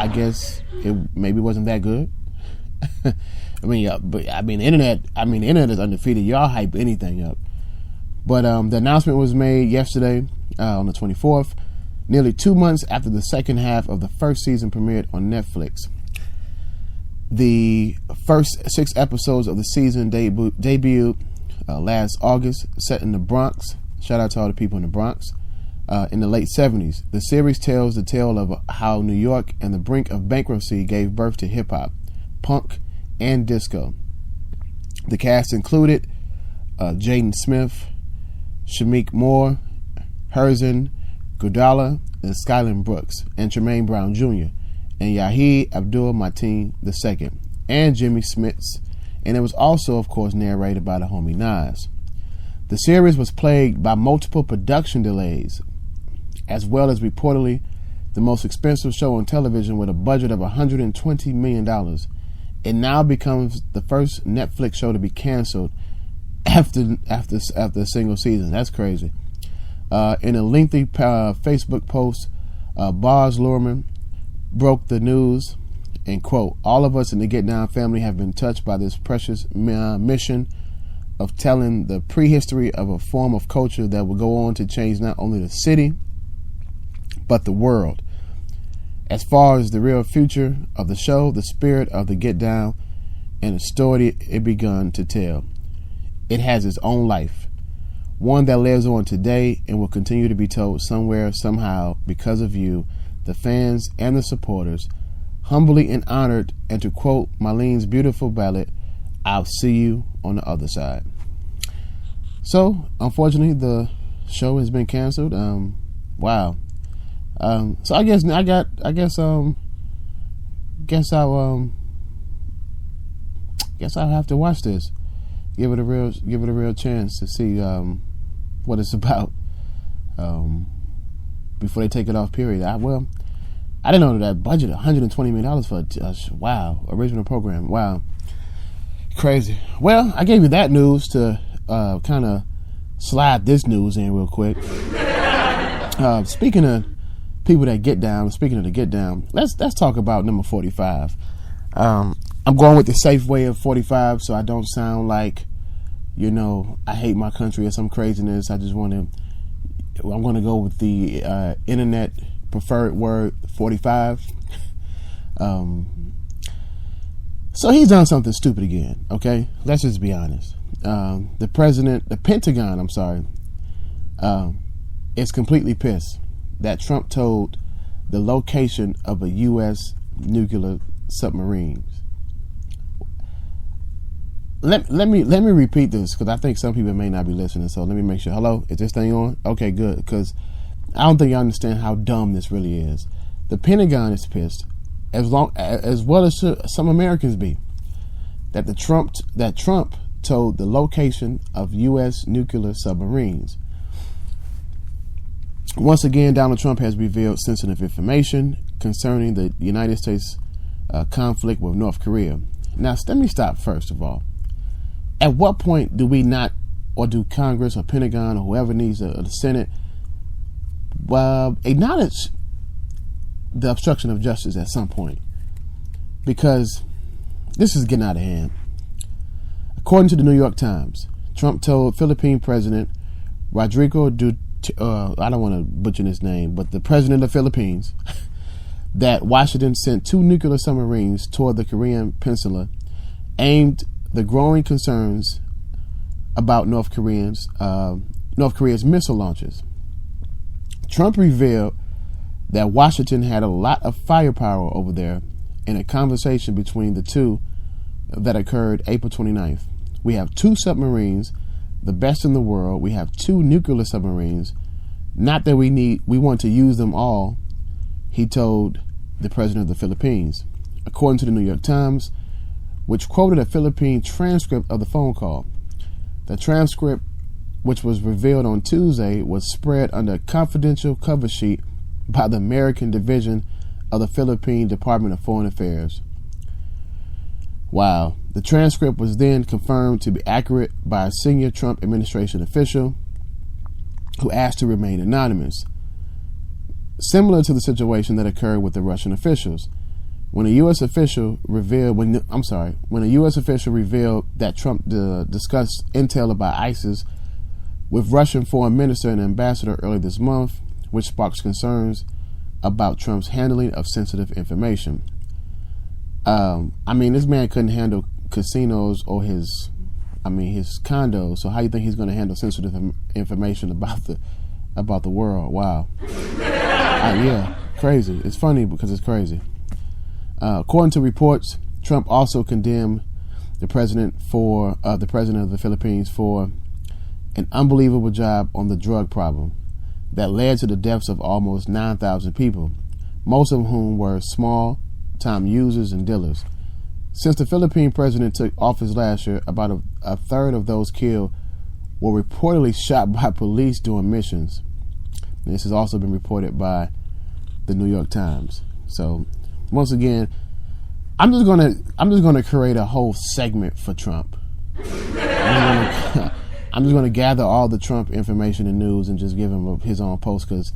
I guess it maybe wasn't that good. The internet is undefeated. Y'all hype anything up. But the announcement was made yesterday on the 24th, nearly 2 months after the second half of the first season premiered on Netflix. The first 6 episodes of the season debuted last August, set in the Bronx. Shout out to all the people in the Bronx. In the late 70s. The series tells the tale of how New York and the brink of bankruptcy gave birth to hip-hop, punk, and disco. The cast included Jaden Smith, Shameik Moore, Herzan Gudala, and Skyland Brooks, and Tremaine Brown Jr., and Yahya Abdul-Mateen II, and Jimmy Smits, and it was also, of course, narrated by the homie Nas. The series was plagued by multiple production delays, as well as reportedly the most expensive show on television with a budget of $120 million. It now becomes the first Netflix show to be canceled after a single season. That's crazy. In a lengthy Facebook post, Baz Luhrmann broke the news and, quote, "All of us in the Get Down family have been touched by this precious mission of telling the prehistory of a form of culture that will go on to change not only the city, but the world. As far as the real future of the show, the spirit of the Get Down, and the story it begun to tell, it has its own life, one that lives on today and will continue to be told somewhere, somehow, because of you, the fans and the supporters, humbly and honored, and to quote Marlene's beautiful ballad, I'll see you on the other side." So, unfortunately, the show has been canceled. Wow. So I guess I'll have to watch this. Give it a real chance to see what it's about before they take it off. Period. I didn't know that budget $120 million for original program. Wow, crazy. Well, I gave you that news to kind of slide this news in real quick. Speaking of people that get down, speaking of the get down, let's talk about number 45. I'm going with the safe way of 45, so I don't sound like, I hate my country or some craziness. I'm going to go with the internet preferred word 45. So he's done something stupid again, okay? Let's just be honest. The Pentagon, is completely pissed that Trump told the location of a U.S. nuclear submarine. Let me repeat this, because I think some people may not be listening. So let me make sure. Hello, is this thing on? Okay, good, because I don't think you understand how dumb this really is. The Pentagon is pissed, as well as some Americans be, that Trump told the location of U.S. nuclear submarines. Once again, Donald Trump has revealed sensitive information concerning the United States conflict with North Korea. Now, let me stop first of all. At what point do we not, or do Congress or Pentagon or whoever needs the Senate acknowledge the obstruction of justice at some point? Because this is getting out of hand. According to the New York Times, Trump told Philippine President Rodrigo I don't want to butcher his name, but the president of the Philippines, that Washington sent 2 nuclear submarines toward the Korean peninsula, aimed the growing concerns about North Korea's missile launches. Trump revealed that Washington had a lot of firepower over there in a conversation between the two that occurred April 29th. We have 2 submarines, the best in the world. We have 2 nuclear submarines. Not that we want to use them all, he told the president of the Philippines. According to the New York Times, which quoted a Philippine transcript of the phone call. The transcript, which was revealed on Tuesday, was spread under a confidential cover sheet by the American division of the Philippine Department of Foreign Affairs. Wow. The transcript was then confirmed to be accurate by a senior Trump administration official who asked to remain anonymous. Similar to the situation that occurred with the Russian officials. When a U.S. official revealed that Trump discussed intel about ISIS with Russian foreign minister and ambassador early this month, which sparks concerns about Trump's handling of sensitive information. This man couldn't handle casinos or his condos. So how you think he's going to handle sensitive information about the world? Wow. Yeah, crazy. It's funny because it's crazy. According to reports, Trump also condemned the president of the Philippines for an unbelievable job on the drug problem that led to the deaths of almost 9,000 people, most of whom were small-time users and dealers. Since the Philippine president took office last year, about a third of those killed were reportedly shot by police during missions. And this has also been reported by the New York Times. So, once again, I'm just gonna create a whole segment for Trump. I'm just gonna gather all the Trump information and news and just give him his own post because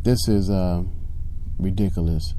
this is ridiculous.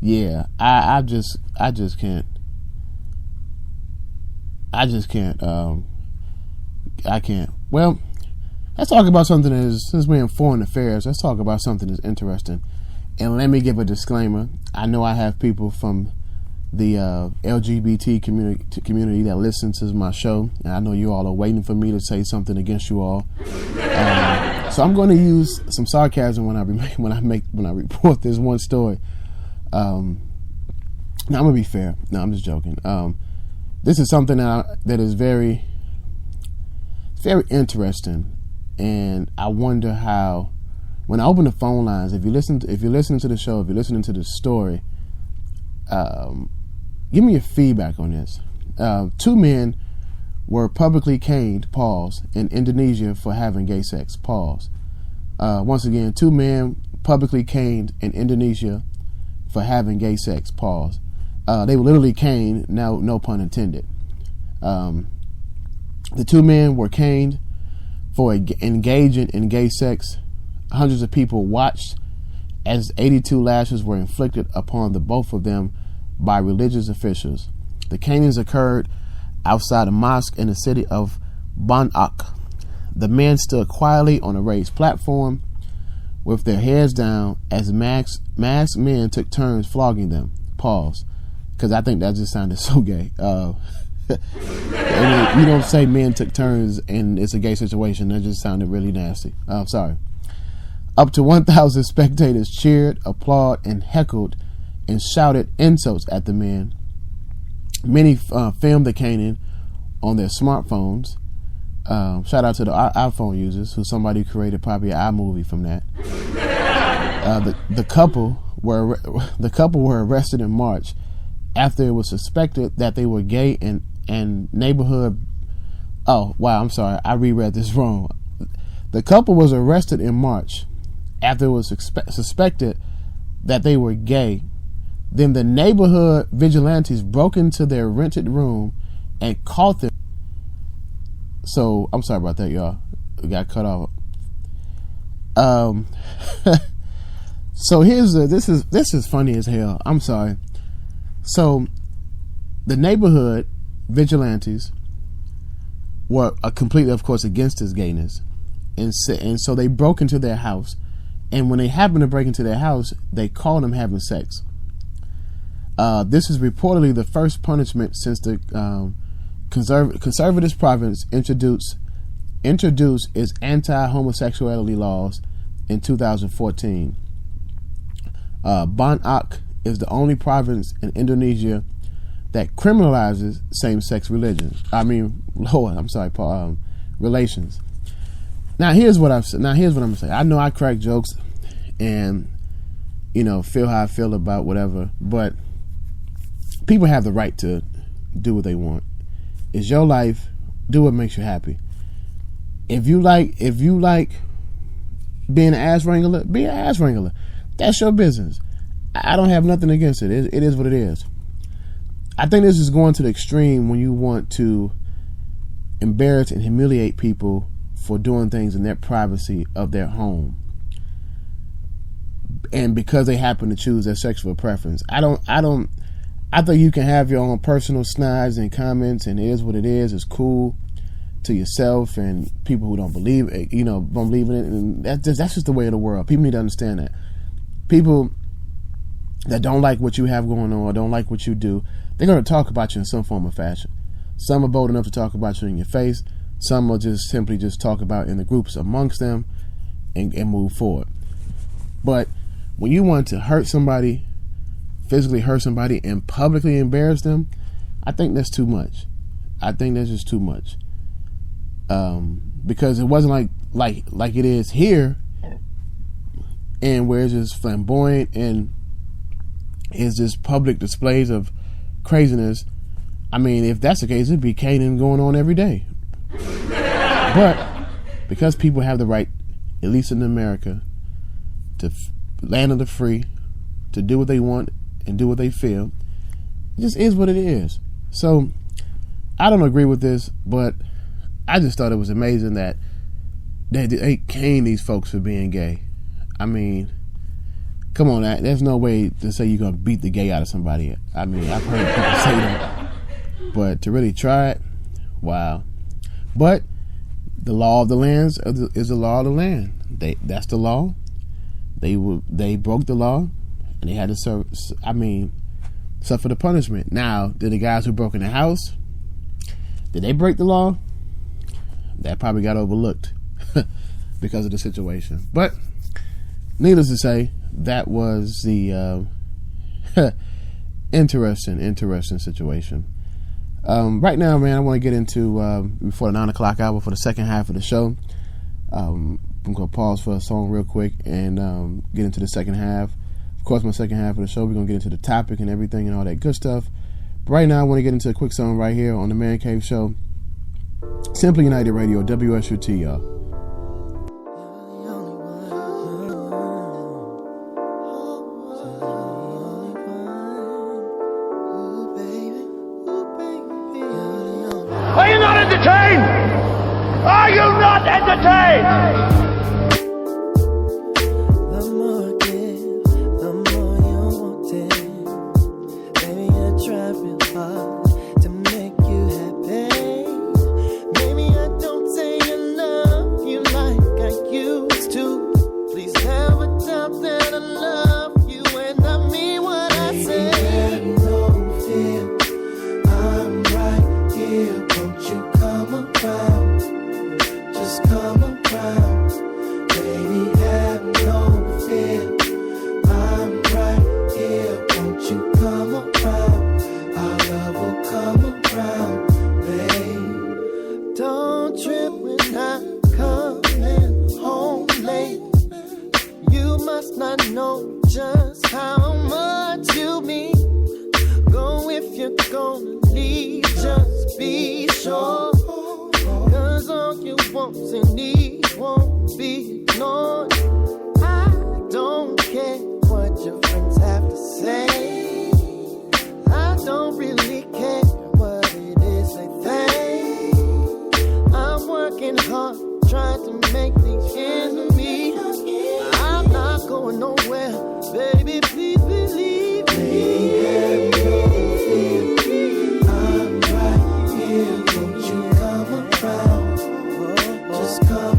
Yeah, I just can't. I can't. Well, let's talk about something since we're in foreign affairs, let's talk about something that's interesting. And let me give a disclaimer. I know I have people from the LGBT community that listens to my show, and I know you all are waiting for me to say something against you all. So I'm going to use some sarcasm when I report this one story. Now I'm gonna be fair. No, I'm just joking. This is something that is very, very interesting, and I wonder how. When I open the phone lines, if you're listening to the show, if you're listening to the story, give me your feedback on this. 2 men were publicly caned, pause, in Indonesia for having gay sex, pause. Once again, 2 men publicly caned in Indonesia for having gay sex, pause. They were literally caned, no pun intended. The 2 men were caned for engaging in gay sex. Hundreds of people watched as 82 lashes were inflicted upon the both of them by religious officials. The canings occurred outside a mosque in the city of Ban Ac. The men stood quietly on a raised platform with their heads down as masked men took turns flogging them. Pause. Because I think that just sounded so gay. You don't say men took turns and it's a gay situation. That just sounded really nasty. Sorry. Up to 1,000 spectators cheered, applauded, and heckled and shouted insults at the men. Many filmed the caning on their smartphones. Shout out to the iPhone users, who somebody created probably an iMovie from that. The couple were arrested in March after it was suspected that they were gay and neighborhood. Oh wow, I'm sorry, I reread this wrong. The couple was arrested in March after it was suspected that they were gay. Then the neighborhood vigilantes broke into their rented room and caught them. So I'm sorry about that, y'all. We got cut off. So this is funny as hell. I'm sorry. So the neighborhood vigilantes were completely, of course, against his gayness, and so they broke into their house. And when they happened to break into their house, they caught him having sex. This is reportedly the first punishment since the conservative province introduced its anti-homosexuality laws in 2014. Ban Ac is the only province in Indonesia that criminalizes same-sex relations. Relations. Now here's what I'm gonna say. I know I crack jokes and feel how I feel about whatever, but people have the right to do what they want. It's your life. Do what makes you happy. If you like being an ass wrangler, be an ass wrangler. That's your business. I don't have nothing against it. It is what it is. I think this is going to the extreme when you want to embarrass and humiliate people for doing things in their privacy of their home, and because they happen to choose their sexual preference. I think you can have your own personal snides and comments, and it is what it is. It's cool to yourself and people who don't believe it, don't believe in it, and that's just the way of the world. People need to understand that. People that don't like what you have going on or don't like what you do, they're going to talk about you in some form or fashion. Some are bold enough to talk about you in your face. Some will just simply just talk about in the groups amongst them and move forward. But when you want to hurt somebody, physically hurt somebody, and publicly embarrass them, I think that's too much. I think that's just too much. Because it wasn't like it is here, and where it's just flamboyant and it's just public displays of craziness. I mean, if that's the case, it'd be caning going on every day. But because people have the right, at least in America, to land of the free, to do what they want and do what they feel, it just is what it is. So I don't agree with this, but I just thought it was amazing that they cane these folks for being gay. I mean, come on, there's no way to say you're going to beat the gay out of somebody. I mean, I've heard people say that, but to really try it, wow. But the law of the land is the law of the land. That's the law. They broke the law, and they had to suffer the punishment. Now, did the guys who broke in the house, did they break the law? That probably got overlooked because of the situation. But needless to say, that was the interesting situation. Right now, man, I want to get into, before the 9 o'clock hour, for the second half of the show. I'm going to pause for a song real quick and get into the second half. Of course, my second half of the show, we're going to get into the topic and everything and all that good stuff. But right now, I want to get into a quick song right here on the Man Cave Show. Simply United Radio, WSUT, y'all. Are you not entertained? Are you not entertained? The more I give, the more you want it. Baby, I try real hard to make you happy. Maybe I don't say I love you like I used to. Please never doubt that I love you and I mean what I say. Baby, have no fear, I'm right here. Won't you come around? Just come around. Baby, have no fear, I'm right here. Won't you come around? Our love will come around, babe. Don't trip when I'm coming home late. You must not know just how much you mean. Go if you're gonna leave, just be sure. Cause all you want and need won't be ignored. I don't care what your friends have to say. I don't really care what it is they think. I'm working hard, trying to make things ends meet. I'm not going nowhere, baby, please believe me. Have no fear, I'm right here. Won't you come around? Just come